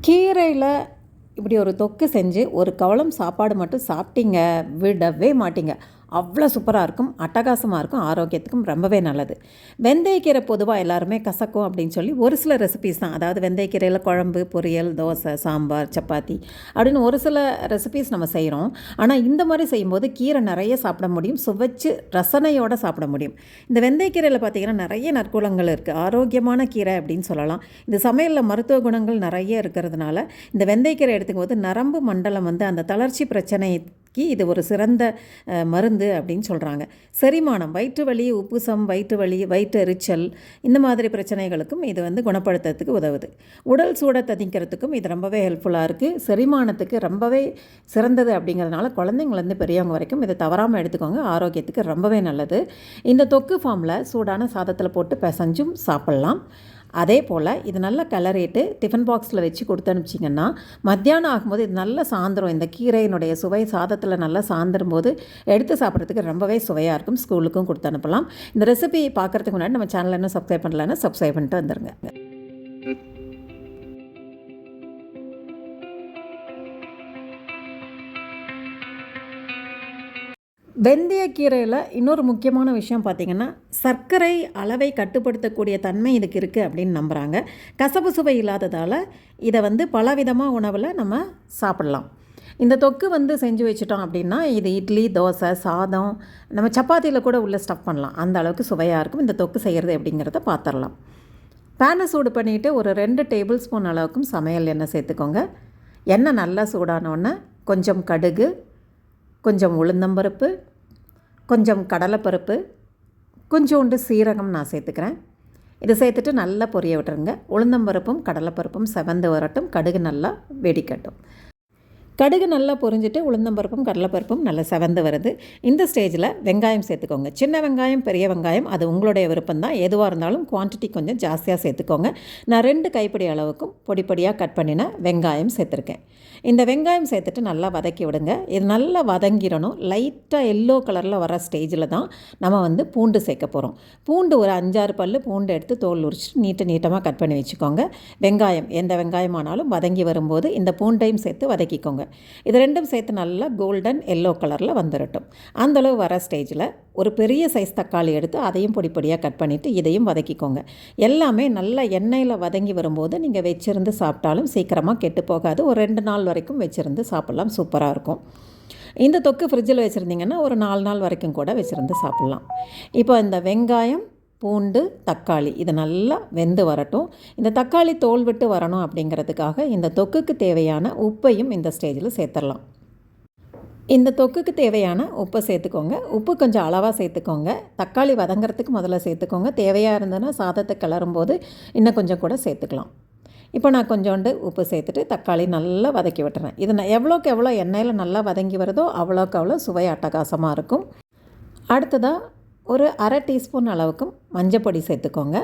கீரையில் இப்படி ஒரு தொக்கு செஞ்சு ஒரு கவளம் சாப்பாடு மட்டும் சாப்பிட்டீங்க விடவே மாட்டீங்க. அவ்வளோ சூப்பராக இருக்கும், அட்டகாசமாக இருக்கும், ஆரோக்கியத்துக்கும் ரொம்பவே நல்லது. வெந்தயக்கீரை பொதுவாக எல்லாருமே கசக்கும் அப்படின்னு சொல்லி ஒரு சில ரெசிபீஸ் தான். அதாவது வெந்தயக்கீரையில் குழம்பு, பொரியல், தோசை, சாம்பார், சப்பாத்தி அப்படின்னு ஒரு சில ரெசிபீஸ் நம்ம செய்கிறோம். ஆனால் இந்த மாதிரி செய்யும்போது கீரை நிறைய சாப்பிட முடியும், சுவைச்சு ரசனையோடு சாப்பிட முடியும். இந்த வெந்தயக்கீரையில் பார்த்திங்கன்னா நிறைய நற்குணங்கள் இருக்குது, ஆரோக்கியமான கீரை அப்படின்னு சொல்லலாம். இந்த சமையலில் மருத்துவ குணங்கள் நிறைய இருக்கிறதுனால இந்த வெந்தயக்கீரை எடுத்துக்கும் போது நரம்பு மண்டலம் அந்த தளர்ச்சி பிரச்சனைக்கு இது ஒரு சிறந்த மருந்து அப்படின்னு சொல்கிறாங்க. செரிமானம், வயிற்று வலி, உப்புசம், வயிற்று வலி, வயிற்று எரிச்சல் இந்த மாதிரி பிரச்சனைகளுக்கும் இது குணப்படுத்துறதுக்கு உதவுது. உடல் சூடை தணிக்கிறதுக்கும் இது ரொம்பவே ஹெல்ப்ஃபுல்லாக இருக்குது. செரிமானத்துக்கு ரொம்பவே சிறந்தது அப்படிங்கிறதுனால குழந்தைங்கள்லேருந்து பெரியவங்க வரைக்கும் இதை தவறாமல் எடுத்துக்கோங்க, ஆரோக்கியத்துக்கு ரொம்பவே நல்லது. இந்த தொக்கு ஃபார்மில் சூடான சாதத்தில் போட்டு பிசைஞ்சும் சாப்பிட்லாம். அதே போல் இது நல்லா கிளறிட்டு டிஃபன் பாக்ஸில் வச்சு கொடுத்து அனுப்பிச்சிங்கன்னா மத்தியானம் ஆகும்போது இது நல்லா சாயந்தரம் இந்த கீரையினுடைய சுவை சாதத்தில் நல்லா சாயந்தரும் போது எடுத்து சாப்பிட்றதுக்கு ரொம்பவே சுவையாக இருக்கும். ஸ்கூலுக்கும் கொடுத்து அனுப்பலாம். இந்த ரெசிபி பார்க்குறதுக்கு முன்னாடி நம்ம சேனலை இன்னும் சப்ஸ்கிரைப் பண்ணலன்னா சப்ஸ்கிரைப் பண்ணிட்டு வந்துடுங்க. வெந்தயக்கீரையில் இன்னொரு முக்கியமான விஷயம் பார்த்திங்கன்னா, சர்க்கரை அளவை கட்டுப்படுத்தக்கூடிய தன்மை இதுக்கு இருக்குது அப்படின்னு நம்புகிறாங்க. கசப்பு சுவை இல்லாததால் இதை பலவிதமாக உணவில் நம்ம சாப்பிட்லாம். இந்த தொக்கு செஞ்சு வச்சிட்டோம் அப்படின்னா இது இட்லி, தோசை, சாதம், நம்ம சப்பாத்தியில் கூட உள்ள ஸ்டஃப் பண்ணலாம். அந்த அளவுக்கு சுவையாக இருக்கும். இந்த தொக்கு செய்கிறது அப்படிங்கிறத பார்த்துடலாம். பேனை சூடு பண்ணிவிட்டு ஒரு 2 டேபிள் ஸ்பூன் அளவுக்கும் சமையல் எண்ணெய் சேர்த்துக்கோங்க. எண்ணெய் நல்லா சூடானோடனே கொஞ்சம் கடுகு, கொஞ்சம் உளுந்தம்பருப்பு, கொஞ்சம் கடலைப்பருப்பு, கொஞ்சோண்டு சீரகம் நான் சேர்த்துக்கிறேன். இதை சேர்த்துட்டு நல்லா பொரிய விட்டுருங்க. உளுந்தம்பருப்பும் கடலைப்பருப்பும் செவந்து வரட்டும், கடுகு நல்லா வெடிக்கட்டும். கடுகு நல்லா பொரிஞ்சிட்டு உளுந்தம்பருப்பும் கடலைப்பருப்பும் நல்லா செவந்து வருது. இந்த ஸ்டேஜில் வெங்காயம் சேர்த்துக்கோங்க. சின்ன வெங்காயம், பெரிய வெங்காயம் அது உங்களுடைய விருப்பம்தான். எதுவாக இருந்தாலும் குவான்டிட்டி கொஞ்சம் ஜாஸ்தியாக சேர்த்துக்கோங்க. நான் 2 கைப்பிடி அளவுக்கும் பொடி பொடியாக கட் பண்ணின வெங்காயம் சேர்த்துருக்கேன். இந்த வெங்காயம் சேர்த்துட்டு நல்லா வதக்கி விடுங்க. இது நல்லா வதங்கிடணும். லைட்டாக எல்லோ கலரில் வர ஸ்டேஜில் தான் நம்ம பூண்டு சேர்க்க போகிறோம். பூண்டு ஒரு 5-6 பல் பூண்டு எடுத்து தோல் உரிச்சிட்டு நீட்டமாக கட் பண்ணி வச்சுக்கோங்க. வெங்காயம் எந்த வெங்காயமானாலும் வதங்கி வரும்போது இந்த பூண்டையும் சேர்த்து வதக்கிக்கோங்க. இது ரெண்டும் சேர்த்து நல்லா கோல்டன் எல்லோ கலரில் வந்துடட்டும். அந்தளவு வர ஸ்டேஜில் ஒரு பெரிய சைஸ் தக்காளி எடுத்து அதையும் பொடி பொடியாக கட் பண்ணிவிட்டு இதையும் வதக்கிக்கோங்க. எல்லாமே நல்லா எண்ணெயில் வதங்கி வரும்போது நீங்கள் வச்சுருந்து சாப்பிட்டாலும் சீக்கிரமாக கெட்டு போகாது. ஒரு 2 நாள் வரைக்கும் வச்சுருந்து சாப்பிட்லாம், சூப்பராக இருக்கும். இந்த தொக்கு ஃப்ரிட்ஜில் வச்சுருந்தீங்கன்னா ஒரு 4 நாள் வரைக்கும் கூட வச்சுருந்து சாப்பிட்லாம். இப்போ இந்த வெங்காயம், பூண்டு, தக்காளி இது நல்லா வெந்து வரட்டும். இந்த தக்காளி தோல் விட்டு வரணும் அப்படிங்கிறதுக்காக இந்த தொக்குக்கு தேவையான உப்பையும் இந்த ஸ்டேஜில் சேர்த்துடலாம். இந்த தொக்குக்கு தேவையான உப்பை சேர்த்துக்கோங்க. உப்பு கொஞ்சம் அளவாக சேர்த்துக்கோங்க. தக்காளி வதங்கிறதுக்கு முதல்ல சேர்த்துக்கோங்க. தேவையாக இருந்ததுன்னா சாதத்தை கிளறும்போது இன்னும் கொஞ்சம் கூட சேர்த்துக்கலாம். இப்போ நான் கொஞ்சோண்டு உப்பு சேர்த்துட்டு தக்காளி நல்லா வதக்கி விட்டுறேன். இது எவ்வளோக்கு எவ்வளோ எண்ணெயில் நல்லா வதங்கி வருதோ அவ்வளோக்கு அவ்வளோ சுவை அட்டகாசமாக இருக்கும். அடுத்ததாக ஒரு 1/2 டீஸ்பூன் அளவுக்கும் மஞ்சப்பொடி சேர்த்துக்கோங்க.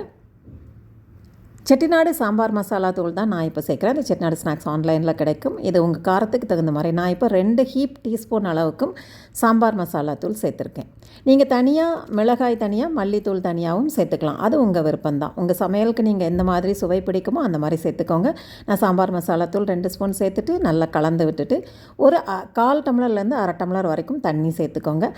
செட்டிநாடு சாம்பார் மசாலா தூள் தான் நான் இப்போ சேர்க்குறேன். இந்த செட்டிநாடு ஸ்நாக்ஸ் ஆன்லைனில் கிடைக்கும். இது உங்கள் காரத்துக்கு தகுந்த மாதிரி. நான் இப்போ 2 டீஸ்பூன் அளவுக்கும் சாம்பார் மசாலா தூள் சேர்த்துருக்கேன். நீங்கள் தனியாக மிளகாய் தனியாக, மல்லித்தூள் தனியாகவும் சேர்த்துக்கலாம். அது உங்கள் விருப்பம்தான். உங்கள் சமையலுக்கு நீங்கள் எந்த மாதிரி சுவை பிடிக்குமோ அந்த மாதிரி சேர்த்துக்கோங்க. நான் சாம்பார் மசாலா தூள் 2 ஸ்பூன் சேர்த்துட்டு நல்லா கலந்து விட்டுட்டு ஒரு 1/4 டம்ளர்லேருந்து 1/2 டம்ளர் வரைக்கும் தண்ணி சேர்த்துக்கோங்க.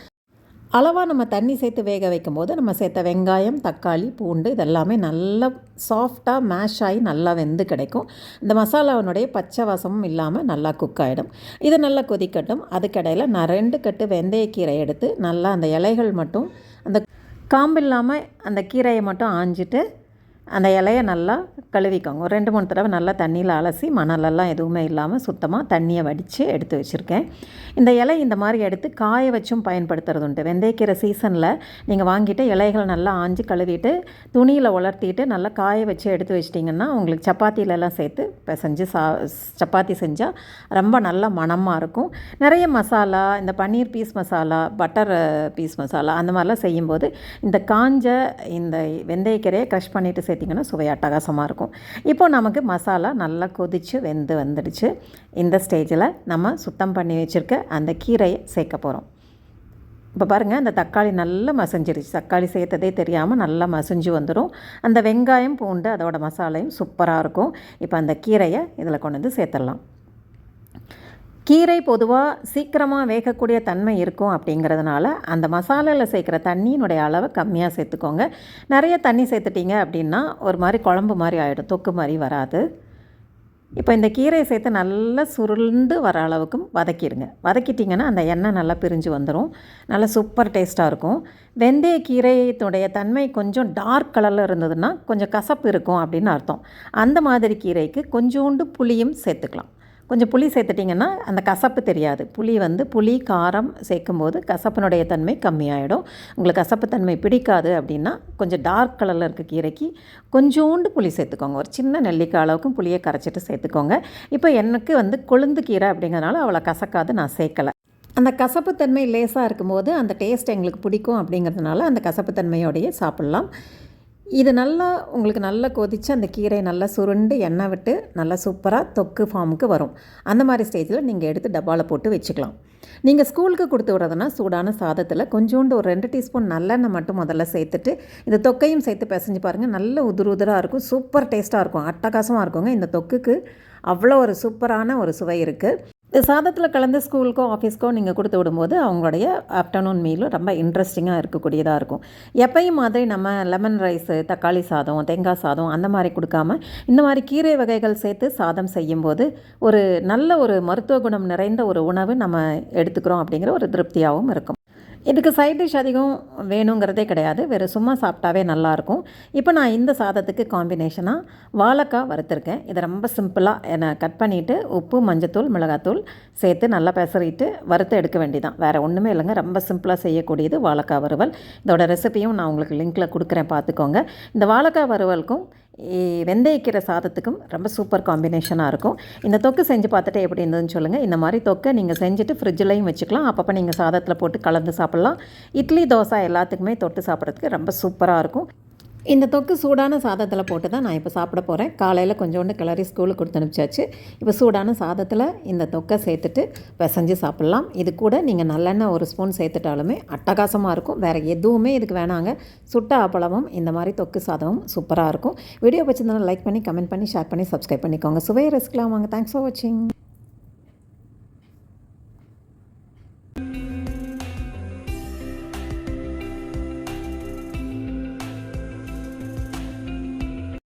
அளவாக நம்ம தண்ணி சேர்த்து வேக வைக்கும் போது நம்ம சேர்த்த வெங்காயம், தக்காளி, பூண்டு இதெல்லாமே நல்லா சாஃப்டாக மேஷ் ஆகி நல்லா வெந்து கிடைக்கும். இந்த மசாலாவினுடைய பச்சை வாசமும் இல்லாமல் நல்லா குக் ஆகிடும். இது நல்லா கொதிக்கட்டும். அதுக்கடையில் நான் 2 கட்டு வெந்தயக்கீரை எடுத்து நல்லா அந்த இலைகள் மட்டும், அந்த காம்பு இல்லாமல் அந்த கீரையை மட்டும் ஆஞ்சிட்டு அந்த இலையை நல்லா கழுவிக்கோங்க. ஒரு 2-3 தடவை நல்லா தண்ணியில் அலசி மணலெல்லாம் எதுவுமே இல்லாமல் சுத்தமாக தண்ணியை வடித்து எடுத்து வச்சுருக்கேன். இந்த இலை இந்த மாதிரி எடுத்து காய வச்சும் பயன்படுத்துறது உண்டு. வெந்தயக்கீரை சீசனில் நீங்கள் வாங்கிட்டு இலைகள் நல்லா ஆஞ்சி கழுவிட்டு துணியில் உலர்த்திட்டு நல்லா காய வச்சு எடுத்து வச்சிட்டிங்கன்னா உங்களுக்கு சப்பாத்திலெல்லாம் சேர்த்து பிசைஞ்சு சப்பாத்தி செஞ்சால் ரொம்ப நல்லா மணமாக இருக்கும். நிறைய மசாலா, இந்த paneer peas masala, butter peas masala அந்த மாதிரிலாம் செய்யும்போது இந்த காஞ்ச இந்த வெந்தயக்கீரையை க்ரஷ் பண்ணிவிட்டு சேர்த்திங்கன்னா சுவை அட்டகாசமாக இருக்கும். இப்போ நமக்கு மசாலா நல்லா கொதித்து வெந்து வந்துடுச்சு. இந்த ஸ்டேஜில் நம்ம சுத்தம் பண்ணி வச்சுருக்க அந்த கீரையை சேர்க்க போகிறோம். இப்போ பாருங்கள், அந்த தக்காளி நல்லா மசிஞ்சிருச்சு. தக்காளி சேர்த்ததே தெரியாமல் நல்லா மசிஞ்சு வந்துடும். அந்த வெங்காயம், பூண்டு அதோட மசாலையும் சூப்பராக இருக்கும். இப்போ அந்த கீரையை இதில் கொண்டு வந்து சேர்த்துடலாம். கீரை பொதுவாக சீக்கிரமாக வேகக்கூடிய தன்மை இருக்கும் அப்படிங்கிறதுனால அந்த மசாலாவில் சேர்க்குற தண்ணியினுடைய அளவை கம்மியாக சேர்த்துக்கோங்க. நிறைய தண்ணி சேர்த்துட்டிங்க அப்படின்னா ஒரு மாதிரி குழம்பு மாதிரி ஆகிடும், தொக்கு மாதிரி வராது. இப்போ இந்த கீரையை சேர்த்து நல்லா சுருண்டு வர அளவுக்கும் வதக்கிடுங்க. வதக்கிட்டிங்கன்னா அந்த எண்ணெய் நல்லா பிரிஞ்சு வந்துடும். நல்லா சூப்பர் டேஸ்ட்டாக இருக்கும். வெந்தய கீரையினுடைய தன்மை கொஞ்சம் டார்க் கலரில் இருந்ததுன்னா கொஞ்சம் கசப்பு இருக்கும் அப்படின்னு அர்த்தம். அந்த மாதிரி கீரைக்கு கொஞ்சோண்டு புளியும் சேர்த்துக்கலாம். கொஞ்சம் புளி சேர்த்துட்டிங்கன்னா அந்த கசப்பு தெரியாது. புளி காரம் சேர்க்கும்போது கசப்பினுடைய தன்மை கம்மியாயிடும். உங்களுக்கு கசப்பு தன்மை பிடிக்காது அப்படின்னா கொஞ்சம் டார்க் கலரில் இருக்க கீரைக்கு கொஞ்சோண்டு புளி சேர்த்துக்கோங்க. ஒரு சின்ன நெல்லிக்காய் அளவுக்கும் புளியை கரைச்சிட்டு சேர்த்துக்கோங்க. இப்போ எனக்கு கொழுந்து கீரை அப்படிங்கிறனால அவ்வளோ கசக்காது, நான் சேர்க்கலை. அந்த கசப்புத்தன்மை லேசாக இருக்கும்போது அந்த டேஸ்ட் எங்களுக்கு பிடிக்கும் அப்படிங்கிறதுனால அந்த கசப்புத்தன்மையோடையே சாப்பிட்லாம். இது உங்களுக்கு நல்லா கொதித்து அந்த கீரை நல்லா சுருண்டு எண்ணெய் விட்டு நல்லா சூப்பராக தொக்கு ஃபார்முக்கு வரும். அந்த மாதிரி ஸ்டேஜில் நீங்கள் எடுத்து டப்பாவில் போட்டு வச்சுக்கலாம். நீங்கள் ஸ்கூலுக்கு கொடுத்து விட்றதுனா சூடான சாதத்தில் கொஞ்சோண்டு ஒரு 2 டீஸ்பூன் நல்லெண்ணெய் மட்டும் முதல்ல சேர்த்துட்டு இந்த தொக்கையும் சேர்த்து பிசைஞ்சு பாருங்கள். நல்ல உதிராக இருக்கும், சூப்பர் டேஸ்ட்டாக இருக்கும், அட்டகாசமாக இருக்குங்க. இந்த தொக்குக்கு அவ்வளோ ஒரு சூப்பரான ஒரு சுவை இருக்குது. இது சாதத்தில் கலந்து ஸ்கூலுக்கோ ஆஃபீஸ்க்கோ நீங்கள் கொடுத்து விடும்போது அவங்களுடைய ஆஃப்டர்நூன் மீலும் ரொம்ப இன்ட்ரெஸ்டிங்காக இருக்கக்கூடியதாக இருக்கும். எப்பயும் மாதிரி நம்ம லெமன் ரைஸு, தக்காளி சாதம், தேங்காய் சாதம் அந்த மாதிரி கொடுக்காம இந்த மாதிரி கீரை வகைகள் சேர்த்து சாதம் செய்யும்போது ஒரு நல்ல ஒரு மருத்துவ குணம் நிறைந்த ஒரு உணவு நம்ம எடுத்துக்கிறோம் அப்படிங்கிற ஒரு திருப்தியாகவும் இருக்கும். இதுக்கு சைட் டிஷ் அதிகம் வேணுங்கிறதே கிடையாது, வெறும் சும்மா சாப்பிட்டாவே நல்லாயிருக்கும். இப்போ நான் இந்த சாதத்துக்கு காம்பினேஷனாக வாழைக்காய் வறுத்துருக்கேன். இதை ரொம்ப சிம்பிளாக கட் பண்ணிவிட்டு உப்பு, மஞ்சத்தூள், மிளகாத்தூள் சேர்த்து நல்லா பெசறிட்டு வறுத்து எடுக்க வேண்டியதான். வேறு ஒன்றுமே இல்லைங்க, ரொம்ப சிம்பிளாக செய்யக்கூடியது வாழைக்காய் வறுவல். இதோட ரெசிபியும் நான் உங்களுக்கு லிங்க்கில் கொடுக்குறேன், பார்த்துக்கோங்க. இந்த வாழைக்காய் வறுவலுக்கும் வெந்தயக்கீரை சாதத்துக்கும் ரொம்ப சூப்பர் காம்பினேஷனாக இருக்கும். இந்த தொக்கு செஞ்சு பார்த்துட்டு எப்படி இருந்ததுன்னு சொல்லுங்கள். இந்த மாதிரி தொக்கை நீங்கள் செஞ்சுட்டு ஃப்ரிட்ஜ்லையும் வச்சுக்கலாம். அப்பப்போ நீங்கள் சாதத்தில் போட்டு கலந்து சாப்பிட்லாம். இட்லி, தோசை எல்லாத்துக்குமே தொட்டு சாப்பிட்றதுக்கு ரொம்ப சூப்பராக இருக்கும். இந்த தொக்கு சூடான சாதத்தில் போட்டு தான் நான் இப்போ சாப்பிட போகிறேன். காலையில் கொஞ்சோண்டு கிளறி ஸ்கூலுக்கு கொடுத்து அனுப்பிச்சாச்சு. இப்போ சூடான சாதத்தில் இந்த தொக்கை சேர்த்துட்டு பிசைஞ்சு சாப்பிட்லாம். இது கூட நீங்கள் நல்லெண்ணெய் ஒரு ஸ்பூன் சேர்த்துட்டாலுமே அட்டகாசமாக இருக்கும். வேறு எதுவுமே இதுக்கு வேணாங்க. சுட்ட அப்பளமும் இந்த மாதிரி தொக்கு சாதமும் சூப்பராக இருக்கும். வீடியோ பிடிச்சிருந்தாலும் லைக் பண்ணி, கமெண்ட் பண்ணி, ஷேர் பண்ணி, சப்ஸ்கிரைப் பண்ணிக்கோங்க. சுவையை ரசிக்கலாம் வாங்க. தேங்க்ஸ் ஃபார் வாட்சிங்.